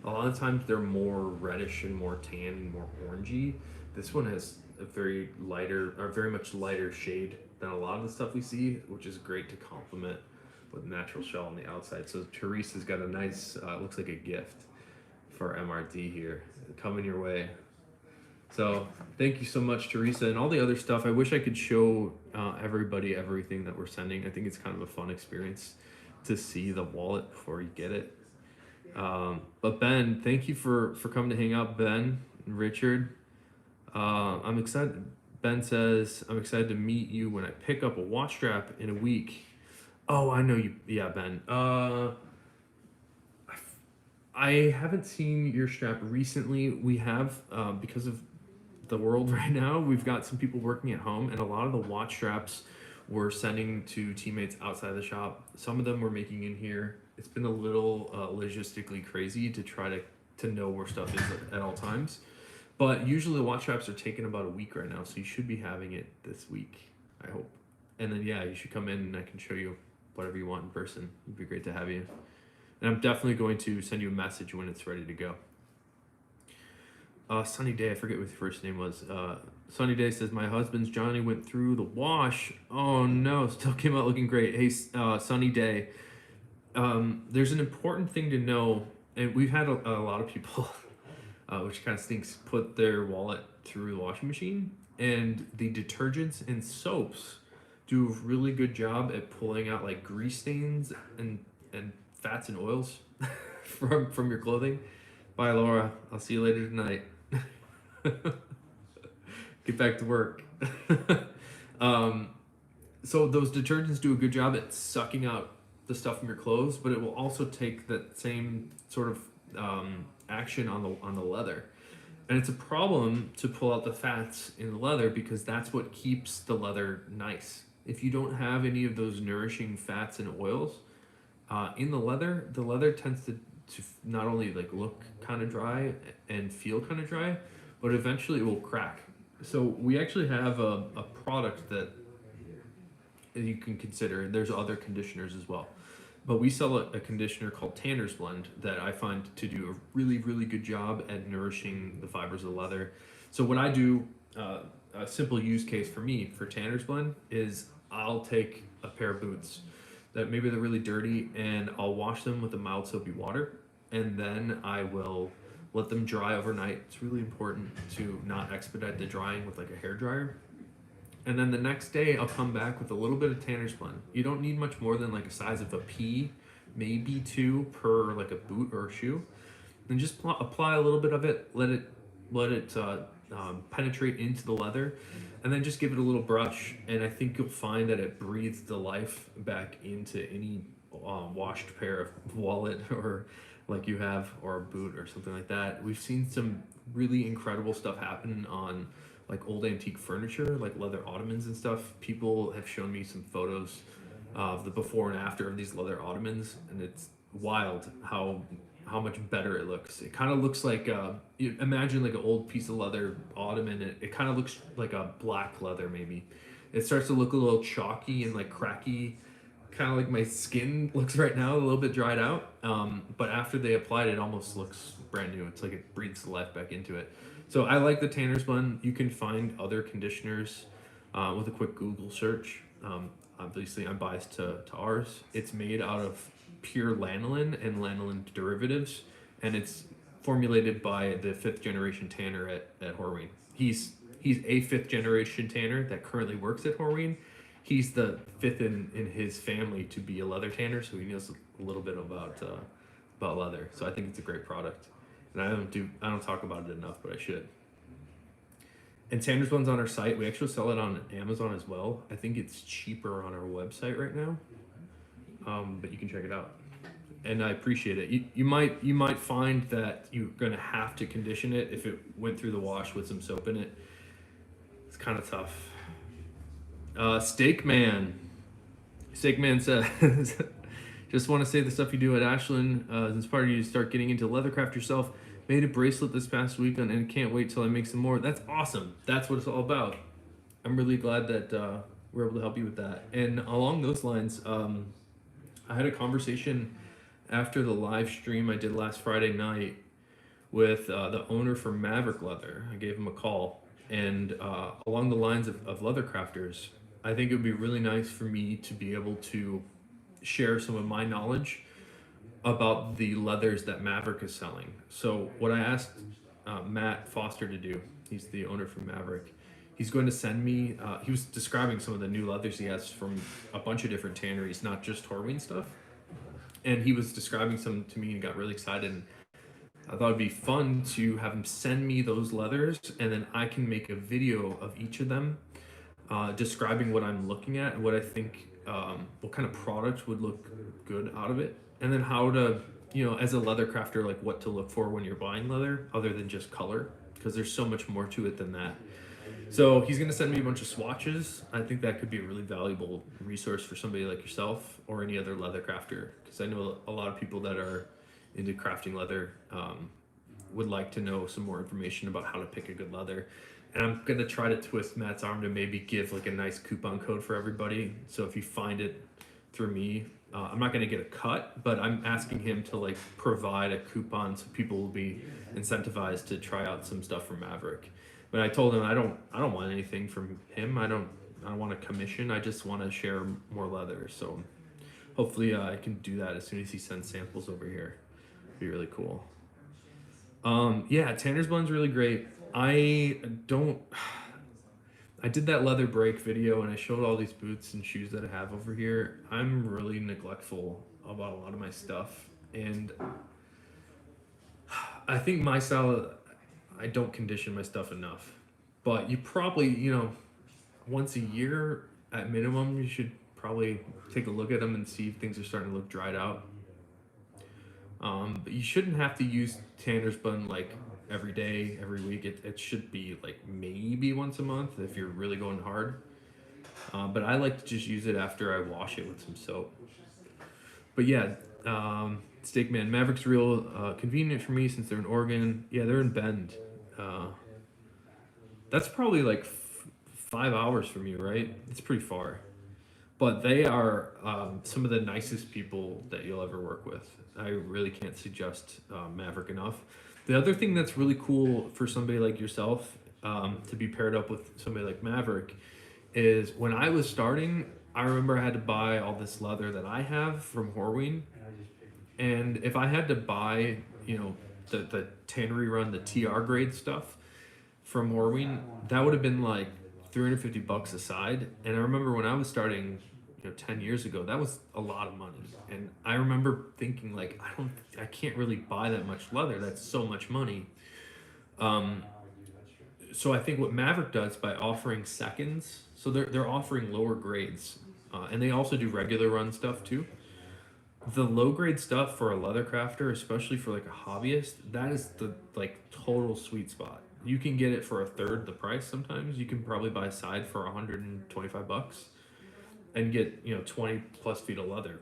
A lot of times they're more reddish and more tan and more orangey. This one has a very much lighter shade than a lot of the stuff we see, which is great to complement with natural shell on the outside. So Teresa's got a nice, looks like a gift for MRD here, coming your way. So thank you so much, Teresa, and all the other stuff. I wish I could show everybody everything that we're sending. I think it's kind of a fun experience to see the wallet before you get it. But Ben, thank you for coming to hang out, Ben and Richard. I'm excited. Ben says, I'm excited to meet you when I pick up a watch strap in a week. Oh, I know you. Yeah, Ben. I haven't seen your strap recently. We have, because of the world right now, we've got some people working at home, and a lot of the watch straps we're sending to teammates outside the shop. Some of them we're making in here. It's been a little logistically crazy to try to know where stuff is at all times. But usually the watch straps are taking about a week right now, so you should be having it this week, I hope. And then, yeah, you should come in and I can show you whatever you want in person. It'd be great to have you. And I'm definitely going to send you a message when it's ready to go. Sunny Day, I forget what your first name was. Sunny Day says, my husband's Johnny went through the wash. Oh no, still came out looking great. Hey, Sunny Day, there's an important thing to know, and we've had a lot of people, which kind of stinks, put their wallet through the washing machine, and the detergents and soaps do a really good job at pulling out like grease stains and fats and oils from your clothing. Bye, Laura. I'll see you later tonight. Get back to work. So those detergents do a good job at sucking out the stuff from your clothes, but it will also take that same sort of action on the leather. And it's a problem to pull out the fats in the leather because that's what keeps the leather nice. If you don't have any of those nourishing fats and oils in the leather tends not only like look kind of dry and feel kind of dry, but eventually it will crack. So we actually have a product that you can consider. There's other conditioners as well, but we sell a conditioner called Tanner's Blend that I find to do a really, really good job at nourishing the fibers of the leather. So what I do, a simple use case for me for Tanner's Blend is I'll take a pair of boots that maybe they're really dirty and I'll wash them with a mild soapy water, and then I will let them dry overnight. It's really important to not expedite the drying with like a hair dryer. And then the next day I'll come back with a little bit of Tanner's Blend. You don't need much more than like a size of a pea, maybe two per like a boot or a shoe. And just apply a little bit of it, let it penetrate into the leather, and then just give it a little brush. And I think you'll find that it breathes the life back into any washed pair of wallet or like you have, or a boot or something like that. We've seen some really incredible stuff happen on like old antique furniture, like leather ottomans and stuff. People have shown me some photos of the before and after of these leather ottomans, and it's wild how much better it looks. It kind of looks like you imagine like an old piece of leather ottoman. It kind of looks like a black leather maybe. It starts to look a little chalky and like cracky, kind of like my skin looks right now, a little bit dried out. But after they applied it, it almost looks brand new. It's like it breathes the life back into it. So I like the Tanner's Blend. You can find other conditioners with a quick Google search. Obviously, I'm biased to ours. It's made out of pure lanolin and lanolin derivatives, and it's formulated by the 5th generation tanner at Horween. He's a 5th generation tanner that currently works at Horween. He's the 5th in his family to be a leather tanner, so he knows a little bit about leather. So I think it's a great product, and I don't talk about it enough, but I should. And Tanner's Blend's on our site. We actually sell it on Amazon as well. I think it's cheaper on our website right now, but you can check it out. And I appreciate it. You might find that you're gonna have to condition it if it went through the wash with some soap in it. It's kind of tough. Steak Man says, just want to say the stuff you do at Ashland inspired you to start getting into leathercraft yourself. Made a bracelet this past weekend and can't wait till I make some more. That's awesome. That's what it's all about. I'm really glad that we're able to help you with that. And along those lines, I had a conversation after the live stream I did last Friday night with the owner from Maverick Leather. I gave him a call, and along the lines of leather crafters, I think it would be really nice for me to be able to share some of my knowledge about the leathers that Maverick is selling. So what I asked Matt Foster to do, he's the owner from Maverick, he's going to send me, he was describing some of the new leathers he has from a bunch of different tanneries, not just Horween stuff. And he was describing some to me and got really excited. And I thought it'd be fun to have him send me those leathers, and then I can make a video of each of them, describing what I'm looking at and what I think, what kind of product would look good out of it. And then how to, as a leather crafter, like what to look for when you're buying leather other than just color, because there's so much more to it than that. So he's going to send me a bunch of swatches. I think that could be a really valuable resource for somebody like yourself or any other leather crafter, because I know a lot of people that are into crafting leather would like to know some more information about how to pick a good leather. And I'm going to try to twist Matt's arm to maybe give like a nice coupon code for everybody. So if you find it through me, I'm not going to get a cut, but I'm asking him to like provide a coupon so people will be incentivized to try out some stuff from Maverick. But I told him I don't want anything from him. I don't want a commission. I just want to share more leather. So hopefully I can do that as soon as he sends samples over here. It'd be really cool. Yeah, Tanner's Blend's really great. I did that leather break video and I showed all these boots and shoes that I have over here. I'm really neglectful about a lot of my stuff, and I think my style, I don't condition my stuff enough. But you probably, once a year at minimum, you should probably take a look at them and see if things are starting to look dried out. But you shouldn't have to use Tanner's Blend like every day, every week. It should be like maybe once a month if you're really going hard. But I like to just use it after I wash it with some soap. But yeah, Steak Man, Maverick's real convenient for me since they're in Oregon. Yeah, they're in Bend. That's probably like 5 hours from you, right? It's pretty far. But they are some of the nicest people that you'll ever work with. I really can't suggest Maverick enough. The other thing that's really cool for somebody like yourself to be paired up with somebody like Maverick is when I was starting, I remember I had to buy all this leather that I have from Horween. And if I had to buy, the Tannery Run, the TR grade stuff from Horween, that would have been like $350 a side. And I remember when I was starting, 10 years ago, that was a lot of money. And I remember thinking like, I can't really buy that much leather. That's so much money. So I think what Maverick does by offering seconds, so they're offering lower grades, and they also do regular run stuff too. The low grade stuff for a leather crafter, especially for like a hobbyist, that is the like total sweet spot. You can get it for a third the price sometimes. You can probably buy a side for $125 and get 20 plus feet of leather.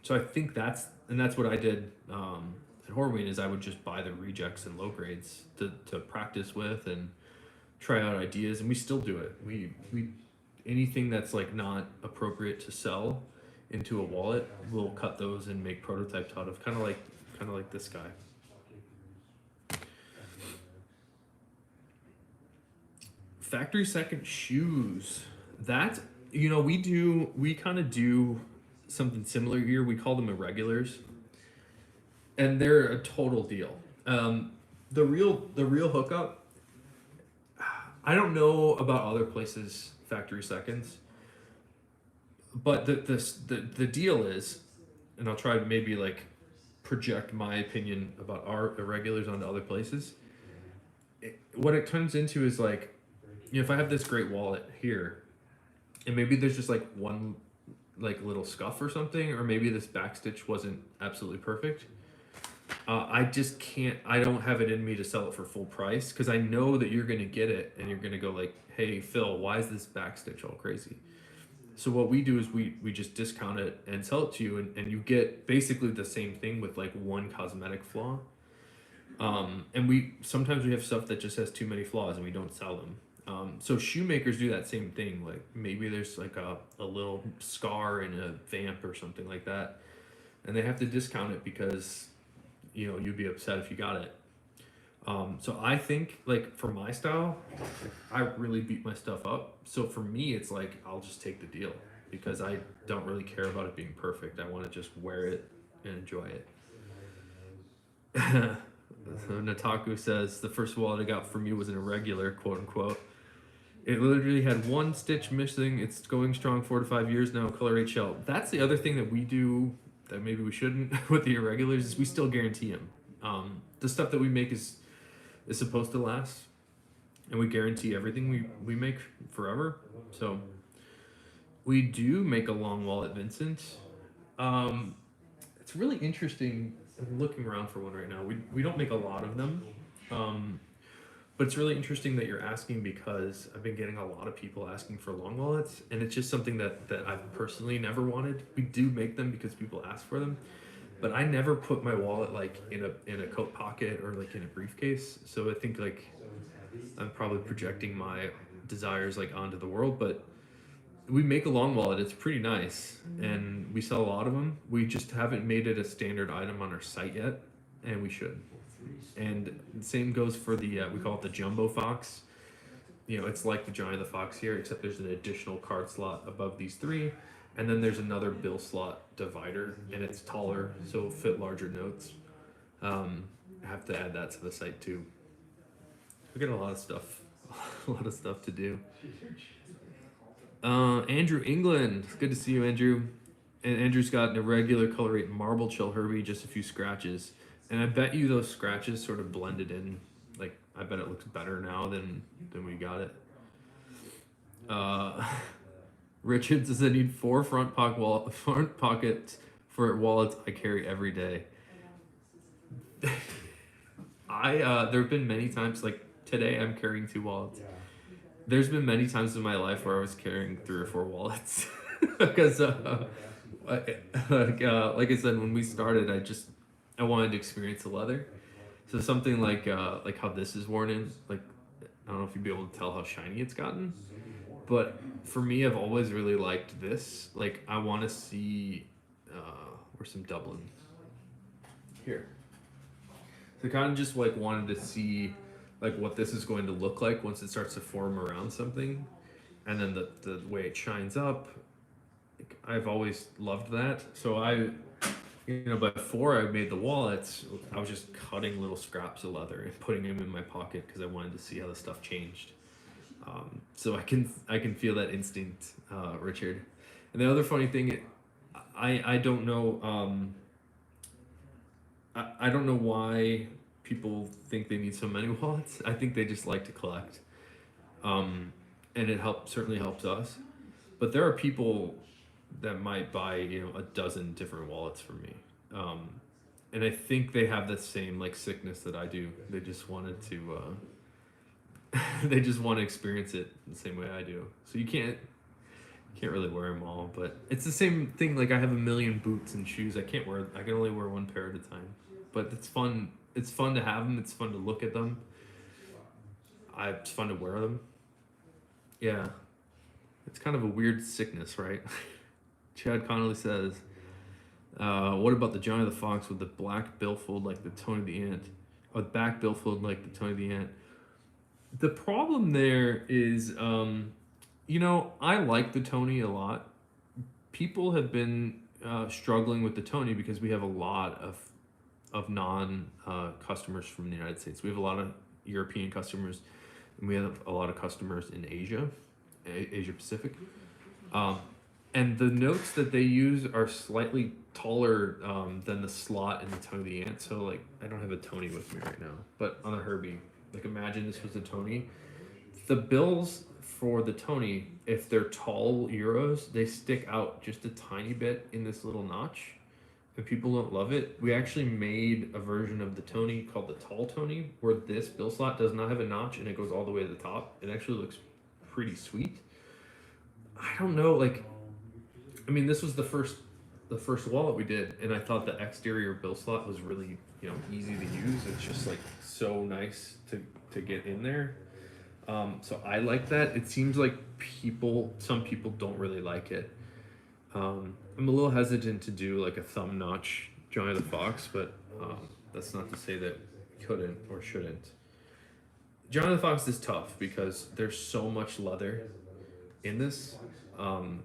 So I think that's what I did at Horween is I would just buy the rejects and low grades to practice with and try out ideas, and we still do it. We anything that's like not appropriate to sell into a wallet, we'll cut those and make prototypes out of, kind of like this guy. Factory second shoes. That we kind of do something similar here. We call them irregulars, and they're a total deal. The real hookup. I don't know about other places factory seconds, but the deal is, and I'll try to maybe like project my opinion about our irregulars onto other places. What it turns into is like, if I have this great wallet here, and maybe there's just like one like little scuff or something, or maybe this backstitch wasn't absolutely perfect. I just can't. I don't have it in me to sell it for full price because I know that you're gonna get it and you're gonna go like, "Hey Phil, why is this backstitch all crazy?" So what we do is we just discount it and sell it to you, and you get basically the same thing with like one cosmetic flaw. And we sometimes have stuff that just has too many flaws and we don't sell them. So shoemakers do that same thing. Like maybe there's like a little scar in a vamp or something like that, and they have to discount it because you'd be upset if you got it. So I think like for my style, I really beat my stuff up. So for me, it's like I'll just take the deal because I don't really care about it being perfect. I want to just wear it and enjoy it. So Nataku says the first wallet I got from you was an irregular, quote unquote. It literally had one stitch missing. It's going strong 4 to 5 years now. Color HL. That's the other thing that we do that maybe we shouldn't with the irregulars is we still guarantee them. The stuff that we make is supposed to last, and we guarantee everything we make forever. So we do make a long wallet, Vincent. It's really interesting. I'm looking around for one right now. We don't make a lot of them, but it's really interesting that you're asking because I've been getting a lot of people asking for long wallets, and it's just something that I've personally never wanted. We do make them because people ask for them, but I never put my wallet like in a coat pocket or like in a briefcase. So I think like I'm probably projecting my desires like onto the world, but we make a long wallet. It's pretty nice, and we sell a lot of them. We just haven't made it a standard item on our site yet, and we should. And the same goes for the we call it the Jumbo Fox. It's like the Johnny the Fox here, except there's an additional card slot above these three, and then there's another bill slot divider, and it's taller, so it'll fit larger notes. I have to add that to the site too. We got a lot of stuff to do. Andrew England, it's good to see you, Andrew. And Andrew's got an irregular color rate marble chill Herbie, just a few scratches. And I bet you those scratches sort of blended in. Like, I bet it looks better now than we got it. Richard says I need 4 front pockets for wallets I carry every day. There have been many times, like today I'm carrying 2 wallets. There's been many times in my life where I was carrying 3 or 4 wallets because like I said, when we started, I wanted to experience the leather. So something like how this is worn in, like I don't know if you'd be able to tell how shiny it's gotten, but for me, I've always really liked this. Like I want to see, where's some Dublin here. So I kind of just like wanted to see like what this is going to look like once it starts to form around something, and then the way it shines up. Like, I've always loved that. So before I made the wallets, I was just cutting little scraps of leather and putting them in my pocket because I wanted to see how the stuff changed. So I can feel that instinct, Richard. And the other funny thing, I don't know. I don't know why people think they need so many wallets. I think they just like to collect, um, and it certainly helps us. But there are people that might buy a dozen different wallets from me, um, and I think they have the same like sickness that I do. They just wanted to. They just want to experience it the same way I do. So you can't really wear them all, but it's the same thing. Like I have a million boots and shoes. I can only wear one pair at a time. But it's fun. It's fun to have them. It's fun to look at them. It's fun to wear them. Yeah, it's kind of a weird sickness, right? Chad Connolly says, "What about the Johnny the Fox with the black billfold like the Tony the Ant, or the back billfold like the Tony the Ant?" The problem there is, I like the Tony a lot. People have been struggling with the Tony because we have a lot of non customers from the United States. We have a lot of European customers, and we have a lot of customers in Asia, Asia Pacific. Um, and the notes that they use are slightly taller than the slot in the Tony the Ant. So like, I don't have a Tony with me right now, but on a Herbie, like imagine this was a Tony. The bills for the Tony, if they're tall euros, they stick out just a tiny bit in this little notch. And people don't love it. We actually made a version of the Tony called the Tall Tony, where this bill slot does not have a notch and it goes all the way to the top. It actually looks pretty sweet. I don't know, like, I mean, this was the first wallet we did, and I thought the exterior bill slot was really easy to use. It's just like so nice to get in there. So I like that. It seems like some people don't really like it. I'm a little hesitant to do like a thumb notch Johnny the Fox, but that's not to say that couldn't or shouldn't. Johnny the Fox is tough because there's so much leather in this. Um,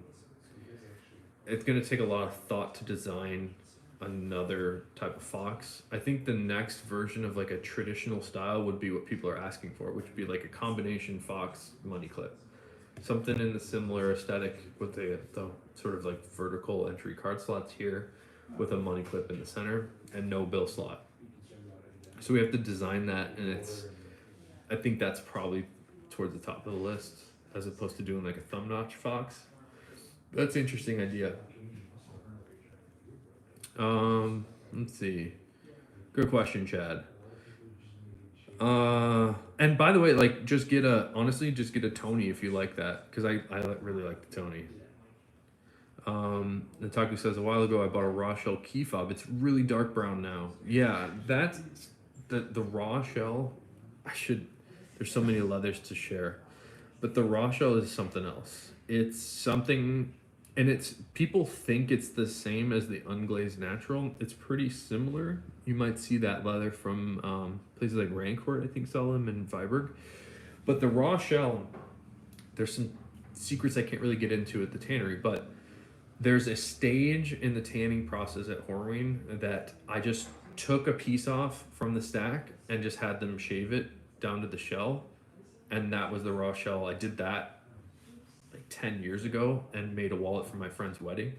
it's going to take a lot of thought to design another type of fox. I think the next version of like a traditional style would be what people are asking for, which would be like a combination fox money clip. Something in the similar aesthetic with the sort of like vertical entry card slots here with a money clip in the center and no bill slot. So we have to design that, and I think that's probably towards the top of the list as opposed to doing like a thumb notch fox. That's an interesting idea. Let's see. Good question, Chad. And by the way, like, just get a Tony if you like that, because really like the Tony. Nataku says a while ago I bought a raw shell key fob. It's really dark brown now. Yeah, that's the raw shell. There's so many leathers to share, but the raw shell is something else. It's something, and people think it's the same as the unglazed natural. It's pretty similar. You might see that leather from places like Rancourt, I think, sell them, in Viborg. But the raw shell, there's some secrets I can't really get into at the tannery, but there's a stage in the tanning process at Horween that I just took a piece off from the stack and just had them shave it down to the shell, and that was the raw shell. I did that like 10 years ago and made a wallet for my friend's wedding,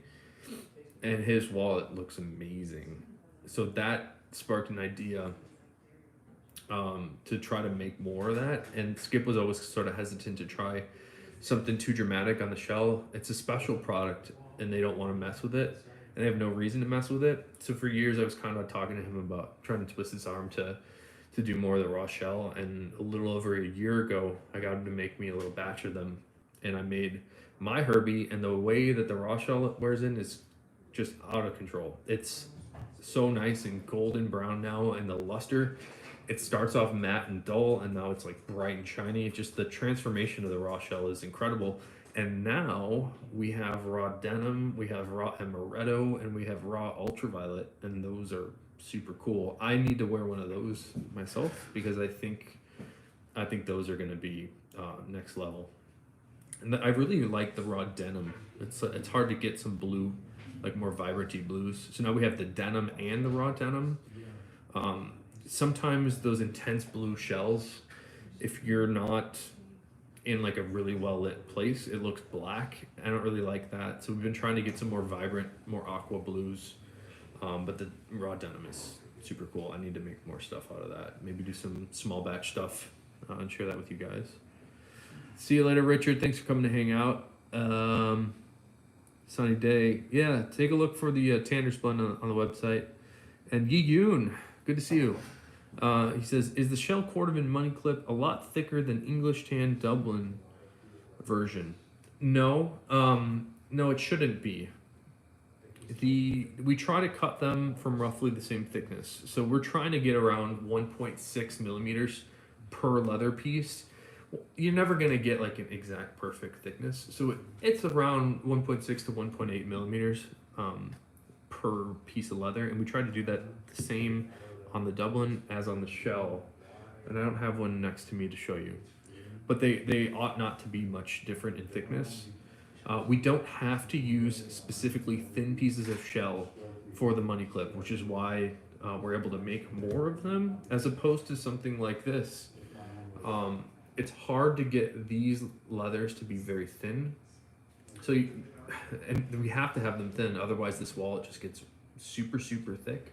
and his wallet looks amazing. So that sparked an idea to try to make more of that, and Skip was always sort of hesitant to try something too dramatic on the shell. It's a special product and they don't want to mess with it, and they have no reason to mess with it. So for years I was kind of talking to him about trying to twist his arm to do more of the raw shell, and a little over a year ago I got him to make me a little batch of them, and I made my Herbie, and the way that the raw shell wears in is just out of control. It's so nice and golden brown now, and the luster. It starts off matte and dull, and now it's like bright and shiny. Just the transformation of the raw shell is incredible. And now we have raw denim, we have raw amaretto, and we have raw ultraviolet, and those are super cool. I need to wear one of those myself because I think those are going to be next level. And I really like the raw denim. It's hard to get some blue, like more vibranty blues. So now we have the denim and the raw denim. Sometimes those intense blue shells, if you're not in like a really well lit place, it looks black. I don't really like that. So we've been trying to get some more vibrant, more aqua blues. But the raw denim is super cool. I need to make more stuff out of that. Maybe do some small batch stuff and share that with you guys. See you later, Richard. Thanks for coming to hang out. Sunny day. Yeah, take a look for the Tanner's blend on the website. And Yi Yoon, good to see you. He says, is the Shell Cordovan money clip a lot thicker than English Tan Dublin version? No, no, it shouldn't be. We try to cut them from roughly the same thickness. So we're trying to get around 1.6 millimeters per leather piece. You're never going to get like an exact perfect thickness. So it's around 1.6 to 1.8 millimeters per piece of leather. And we try to do that the same on the Dublin as on the Shell. And I don't have one next to me to show you. But they ought not to be much different in thickness. We don't have to use specifically thin pieces of shell for the money clip, which is why we're able to make more of them as opposed to something like this. It's hard to get these leathers to be very thin. So, and we have to have them thin, otherwise this wallet just gets super, super thick.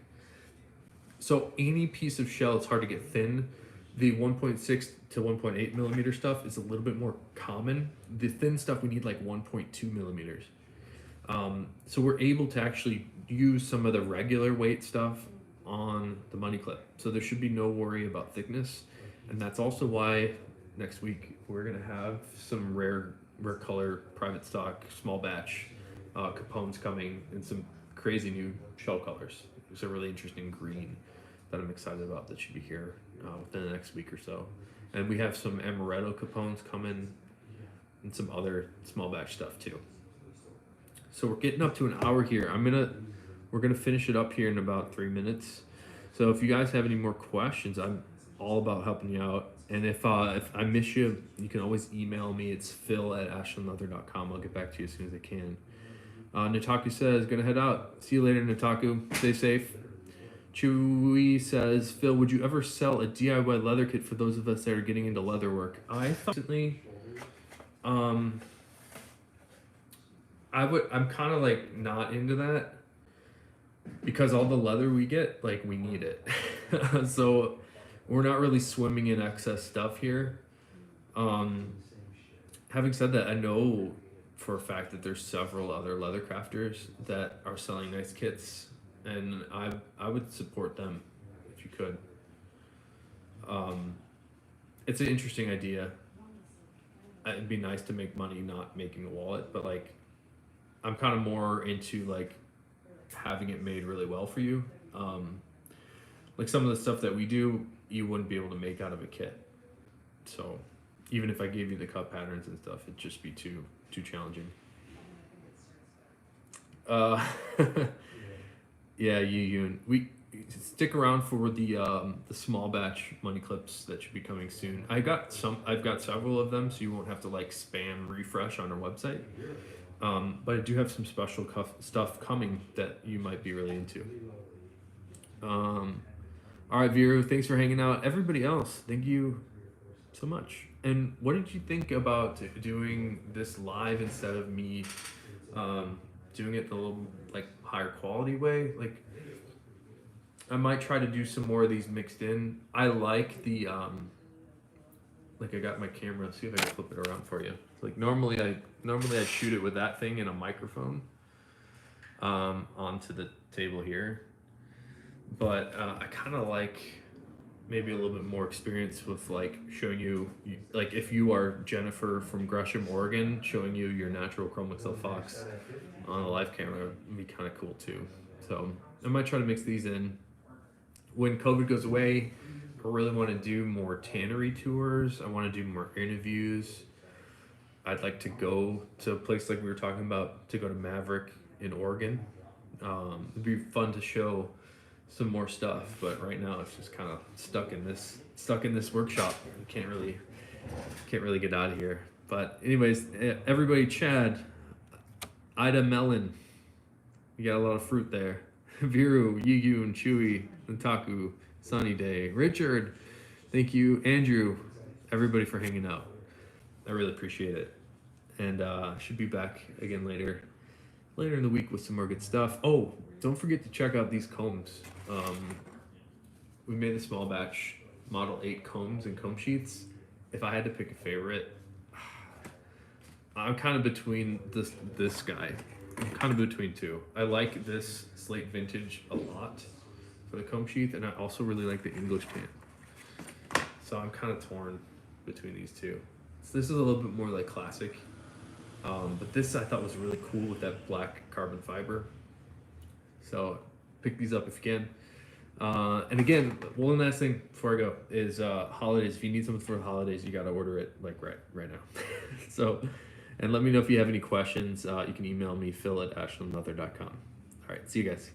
So any piece of shell, it's hard to get thin. The 1.6 to 1.8 millimeter stuff is a little bit more common. The thin stuff, we need like 1.2 millimeters. So we're able to actually use some of the regular weight stuff on the money clip. So there should be no worry about thickness. And that's also why next week we're gonna have some rare color, private stock, small batch Capones coming in some crazy new shell colors. There's a really interesting green that I'm excited about that should be here within the next week or so. And we have some amaretto Capones coming and some other small batch stuff too. So we're getting up to an hour here. We're gonna finish it up here in about 3 minutes. So if you guys have any more questions, I'm all about helping you out. And if I miss you, you can always email me. It's phil@ashlandleather.com. I'll get back to you as soon as I can. Nataku says, gonna head out. See you later, Nataku. Stay safe. Chewy says, Phil, would you ever sell a DIY leather kit for those of us that are getting into leather work? I thought recently, I'm kind of like not into that because all the leather we get, like we need it. So we're not really swimming in excess stuff here. Having said that, I know for a fact that there's several other leather crafters that are selling nice kits, and I would support them if you could. It's an interesting idea. It'd be nice to make money not making a wallet, but like I'm kind of more into like having it made really well for you. Like some of the stuff that we do, you wouldn't be able to make out of a kit. So even if I gave you the cut patterns and stuff, it'd just be too challenging. Yeah, we stick around for the small batch money clips that should be coming soon. I've got several of them, so you won't have to like spam refresh on our website. But I do have some special stuff coming that you might be really into. All right, Viru, thanks for hanging out. Everybody else, thank you so much. And what did you think about doing this live instead of me doing it the little like higher quality way? Like I might try to do some more of these mixed in. I like the like I got my camera. Let's see if I can flip it around for you. Like normally I shoot it with that thing and a microphone onto the table here. But I kind of like maybe a little bit more experience with like showing you, like if you are Jennifer from Gresham, Oregon, showing you your natural Chrome XL Fox on a live camera would be kind of cool too. So I might try to mix these in. When COVID goes away, I really want to do more tannery tours. I want to do more interviews. I'd like to go to a place like we were talking about, to go to Maverick in Oregon. It'd be fun to show some more stuff, but right now it's just kind of stuck in this workshop. You can't really get out of here. But anyways, everybody, Chad, Ida Melon, you got a lot of fruit there. Viru, Yiyun, Chewy, Ntaku, Sunny Day, Richard, thank you, Andrew, everybody for hanging out. I really appreciate it. And should be back again later in the week with some more good stuff. Oh, don't forget to check out these combs. We made a small batch Model 8 combs and comb sheets. If I had to pick a favorite, I'm kind of between this guy. I'm kind of between two. I like this Slate Vintage a lot for the comb sheath, and I also really like the English pan. So I'm kind of torn between these two. So this is a little bit more like classic, but this I thought was really cool with that black carbon fiber. So pick these up if you can. And again, one last thing before I go is holidays. If you need something for the holidays, you gotta order it like right now. So, and let me know if you have any questions. You can email me, phil@ashlandleather.com. All right, see you guys.